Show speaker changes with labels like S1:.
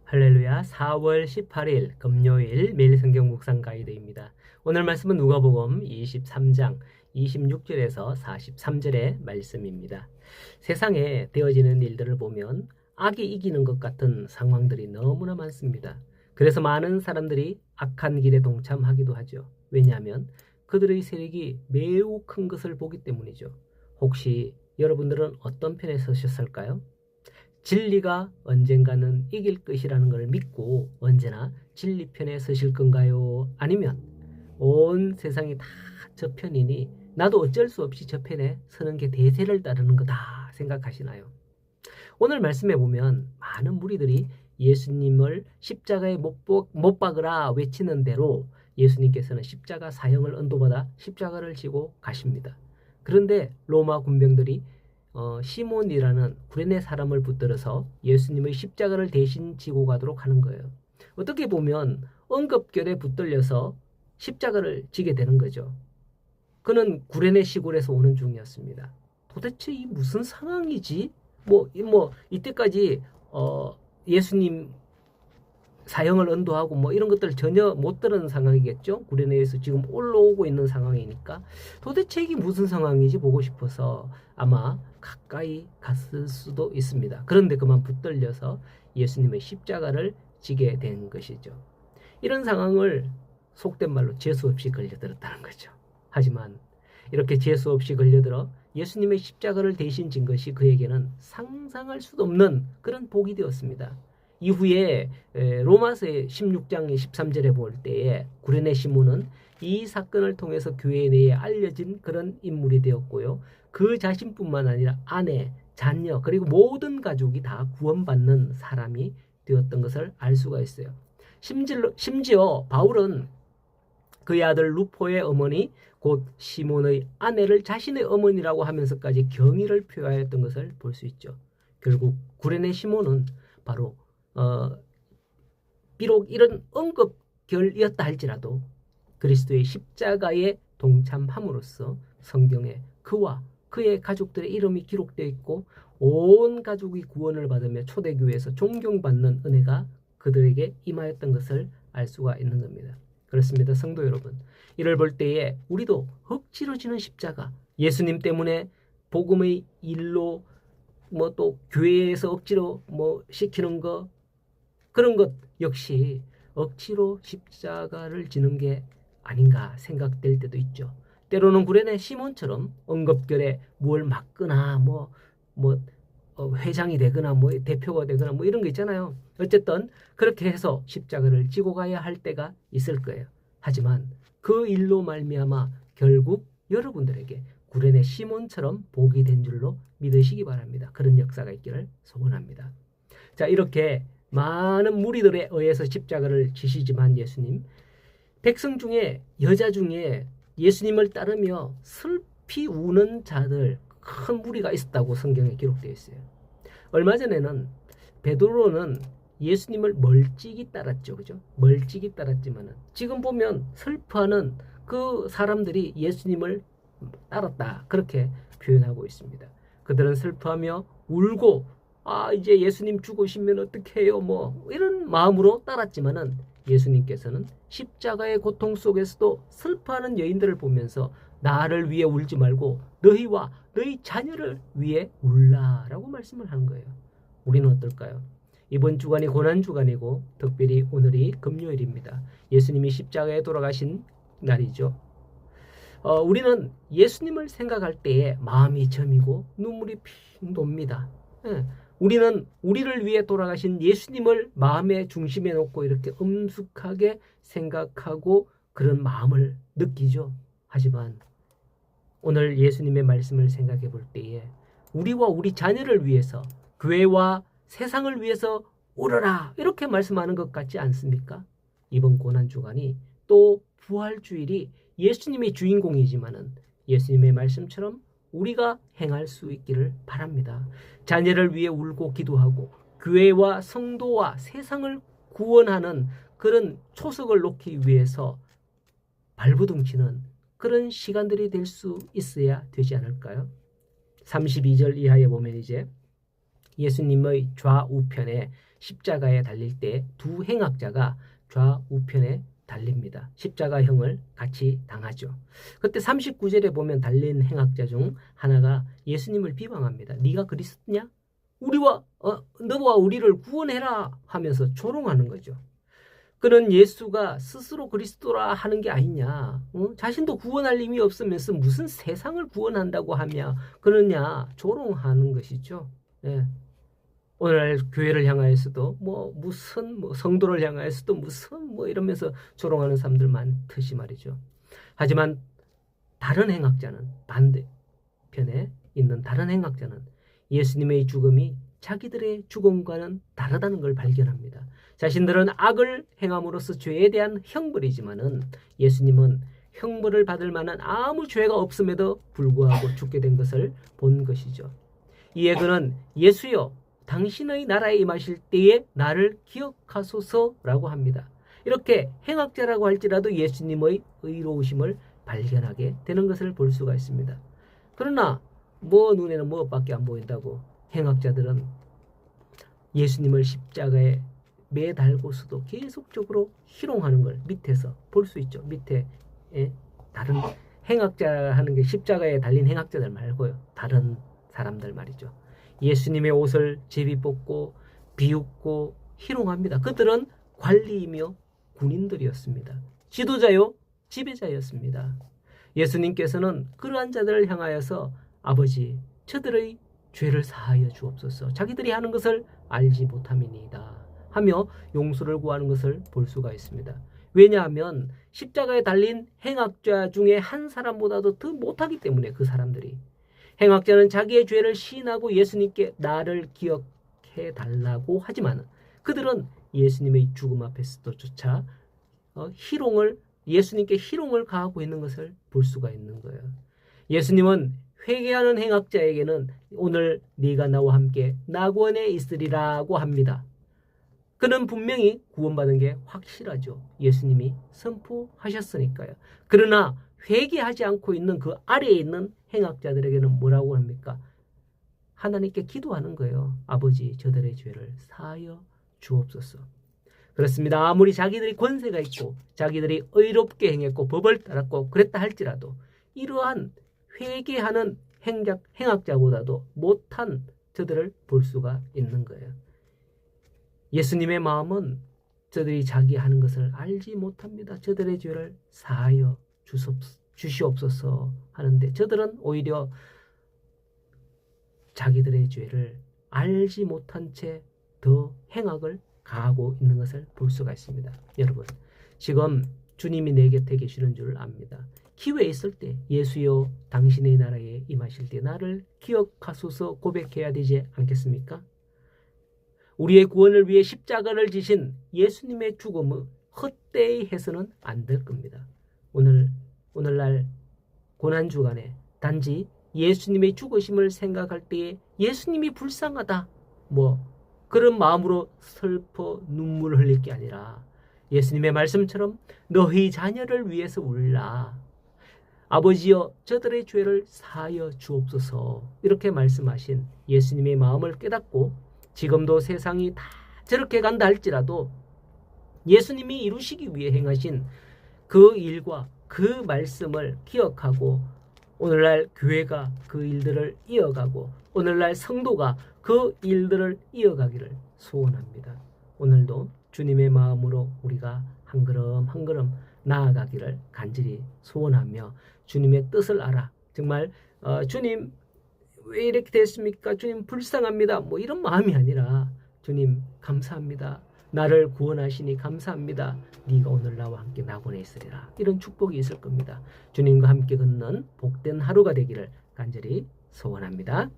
S1: 할렐루야. 4월 18일 금요일 매일 성경 묵상 가이드입니다. 오늘 말씀은 누가복음 23장 26절에서 43절의 말씀입니다. 세상에 되어지는 일들을 보면 악이 이기는 것 같은 상황들이 너무나 많습니다. 그래서 많은 사람들이 악한 길에 동참하기도 하죠. 왜냐하면 그들의 세력이 매우 큰 것을 보기 때문이죠. 혹시 여러분들은 어떤 편에 서셨을까요? 진리가 언젠가는 이길 것이라는 걸 믿고 언제나 진리 편에 서실 건가요? 아니면 온 세상이 다 저 편이니 나도 어쩔 수 없이 저 편에 서는 게 대세를 따르는 거다 생각하시나요? 오늘 말씀에 보면 많은 무리들이 예수님을 십자가에 못 박으라 외치는 대로 예수님께서는 십자가 사형을 언도받아 십자가를 지고 가십니다. 그런데 로마 군병들이 시몬이라는 구레네 사람을 붙들어서 예수님의 십자가를 대신 지고 가도록 하는 거예요. 어떻게 보면 응급결에 붙들려서 십자가를 지게 되는 거죠. 그는 구레네 시골에서 오는 중이었습니다. 도대체 이 무슨 상황이지? 이때까지 예수님 사형을 언도하고 이런 것들 전혀 못 들은 상황이겠죠. 구레네에서 지금 올라오고 있는 상황이니까 도대체 이게 무슨 상황이지 보고 싶어서 아마 가까이 갔을 수도 있습니다. 그런데 그만 붙들려서 예수님의 십자가를 지게 된 것이죠. 이런 상황을 속된 말로 재수 없이 걸려들었다는 거죠. 하지만 이렇게 재수 없이 걸려들어 예수님의 십자가를 대신 진 것이 그에게는 상상할 수도 없는 그런 복이 되었습니다. 이후에 로마서의 16장 13절에 볼 때에 구레네 시몬은 이 사건을 통해서 교회 내에 알려진 그런 인물이 되었고요. 그 자신뿐만 아니라 아내, 자녀 그리고 모든 가족이 다 구원받는 사람이 되었던 것을 알 수가 있어요. 심지어 바울은 그의 아들 루포의 어머니 곧 시몬의 아내를 자신의 어머니라고 하면서까지 경의를 표하였던 것을 볼 수 있죠. 결국 구레네 시몬은 바로 비록 이런 응급결이었다 할지라도 그리스도의 십자가에 동참함으로써 성경에 그와 그의 가족들의 이름이 기록되어 있고 온 가족이 구원을 받으며 초대교회에서 존경받는 은혜가 그들에게 임하였던 것을 알 수가 있는 겁니다. 그렇습니다. 성도 여러분, 이를 볼 때에 우리도 억지로 지는 십자가, 예수님 때문에 복음의 일로 또 교회에서 억지로 시키는 거 그런 것 역시 억지로 십자가를 지는 게 아닌가 생각될 때도 있죠. 때로는 구레네 시몬처럼 응급결에 뭘 막거나 회장이 되거나 대표가 되거나 이런 거 있잖아요. 어쨌든 그렇게 해서 십자가를 지고 가야 할 때가 있을 거예요. 하지만 그 일로 말미암아 결국 여러분들에게 구레네 시몬처럼 복이 된 줄로 믿으시기 바랍니다. 그런 역사가 있기를 소원합니다. 자, 이렇게 많은 무리들에 의해서 십자가를 지시지만 예수님, 백성 중에 여자 중에 예수님을 따르며 슬피 우는 자들 큰 무리가 있었다고 성경에 기록되어 있어요. 얼마 전에는 베드로는 예수님을 멀찍이 따랐죠. 그죠? 멀찍이 따랐지만은 지금 보면 슬퍼하는 그 사람들이 예수님을 따랐다. 그렇게 표현하고 있습니다. 그들은 슬퍼하며 울고 이제 예수님 죽으시면 어떻게 해요? 이런 마음으로 따랐지만은 예수님께서는 십자가의 고통 속에서도 슬퍼하는 여인들을 보면서 나를 위해 울지 말고 너희와 너희 자녀를 위해 울라라고 말씀을 하는 거예요. 우리는 어떨까요? 이번 주간이 고난주간이고 특별히 오늘이 금요일입니다. 예수님이 십자가에 돌아가신 날이죠. 우리는 예수님을 생각할 때에 마음이 저미고 눈물이 핑 돕니다. 우리는 우리를 위해 돌아가신 예수님을 마음의 중심에 놓고 이렇게 엄숙하게 생각하고 그런 마음을 느끼죠. 하지만 오늘 예수님의 말씀을 생각해 볼 때에 우리와 우리 자녀를 위해서 교회와 세상을 위해서 울어라 이렇게 말씀하는 것 같지 않습니까? 이번 고난주간이 또 부활주일이 예수님의 주인공이지만은 예수님의 말씀처럼 우리가 행할 수 있기를 바랍니다. 자녀를 위해 울고 기도하고 교회와 성도와 세상을 구원하는 그런 초석을 놓기 위해서 발부둥치는 그런 시간들이 될 수 있어야 되지 않을까요? 32절 이하에 보면 이제 예수님의 좌우편에 십자가에 달릴 때 두 행악자가 좌우편에 달립니다. 십자가형을 같이 당하죠. 그때 39절에 보면 달린 행악자 중 하나가 예수님을 비방합니다. 네가 그리스도냐? 너와 우리를 구원해라 하면서 조롱하는 거죠. 그는 예수가 스스로 그리스도라 하는 게 아니냐, 자신도 구원할 힘이 없으면서 무슨 세상을 구원한다고 하며 그러냐 조롱하는 것이죠. 예. 오늘날 교회를 향하여서도 무슨 성도를 향하여서도 무슨 이러면서 조롱하는 사람들 많듯이 말이죠. 하지만 다른 행악자는, 반대편에 있는 다른 행악자는 예수님의 죽음이 자기들의 죽음과는 다르다는 걸 발견합니다. 자신들은 악을 행함으로써 죄에 대한 형벌이지만은 예수님은 형벌을 받을 만한 아무 죄가 없음에도 불구하고 죽게 된 것을 본 것이죠. 이에 그는 예수여 당신의 나라에 임하실 때에 나를 기억하소서라고 합니다. 이렇게 행악자라고 할지라도 예수님의 의로우심을 발견하게 되는 것을 볼 수가 있습니다. 그러나 눈에는 뭐밖에 안 보인다고 행악자들은 예수님을 십자가에 매달고서도 계속적으로 희롱하는 걸 밑에서 볼 수 있죠. 밑에 다른 행악자 하는 게 십자가에 달린 행악자들 말고요. 다른 사람들 말이죠. 예수님의 옷을 제비 뽑고 비웃고 희롱합니다. 그들은 관리이며 군인들이었습니다. 지도자요 지배자였습니다. 예수님께서는 그러한 자들을 향하여서 아버지 저들의 죄를 사하여 주옵소서, 자기들이 하는 것을 알지 못함이니이다 하며 용서를 구하는 것을 볼 수가 있습니다. 왜냐하면 십자가에 달린 행악자 중에 한 사람보다도 더 못하기 때문에 그 사람들이, 행악자는 자기의 죄를 시인하고 예수님께 나를 기억해 달라고 하지만 그들은 예수님의 죽음 앞에서조차 예수님께 희롱을 가하고 있는 것을 볼 수가 있는 거예요. 예수님은 회개하는 행악자에게는 오늘 네가 나와 함께 낙원에 있으리라고 합니다. 그는 분명히 구원받은 게 확실하죠. 예수님이 선포하셨으니까요. 그러나 회개하지 않고 있는 그 아래에 있는 행악자들에게는 뭐라고 합니까? 하나님께 기도하는 거예요. 아버지 저들의 죄를 사하여 주옵소서. 그렇습니다. 아무리 자기들이 권세가 있고 자기들이 의롭게 행했고 법을 따랐고 그랬다 할지라도 이러한 회개하는 행악자보다도 못한 저들을 볼 수가 있는 거예요. 예수님의 마음은 저들이 자기 하는 것을 알지 못합니다. 저들의 죄를 사하여 주시옵소서 하는데 저들은 오히려 자기들의 죄를 알지 못한 채 더 행악을 가하고 있는 것을 볼 수가 있습니다. 여러분, 지금 주님이 내 곁에 계시는 줄 압니다. 기회 있을 때 예수여 당신의 나라에 임하실 때 나를 기억하소서 고백해야 되지 않겠습니까? 우리의 구원을 위해 십자가를 지신 예수님의 죽음을 헛되이 해서는 안 될 겁니다. 오늘날 고난주간에 단지 예수님의 죽으심을 생각할 때에 예수님이 불쌍하다 그런 마음으로 슬퍼 눈물을 흘릴 게 아니라 예수님의 말씀처럼 너희 자녀를 위해서 울라. 아버지여 저들의 죄를 사하여 주옵소서. 이렇게 말씀하신 예수님의 마음을 깨닫고 지금도 세상이 다 저렇게 간다 할지라도 예수님이 이루시기 위해 행하신 그 일과 그 말씀을 기억하고 오늘날 교회가 그 일들을 이어가고 오늘날 성도가 그 일들을 이어가기를 소원합니다. 오늘도 주님의 마음으로 우리가 한 걸음 한 걸음 나아가기를 간절히 소원하며 주님의 뜻을 알아. 정말 주님 왜 이렇게 됐습니까? 주님 불쌍합니다. 이런 마음이 아니라 주님 감사합니다. 나를 구원하시니 감사합니다. 네가 오늘 나와 함께 낙원에 있으리라. 이런 축복이 있을 겁니다. 주님과 함께 걷는 복된 하루가 되기를 간절히 소원합니다.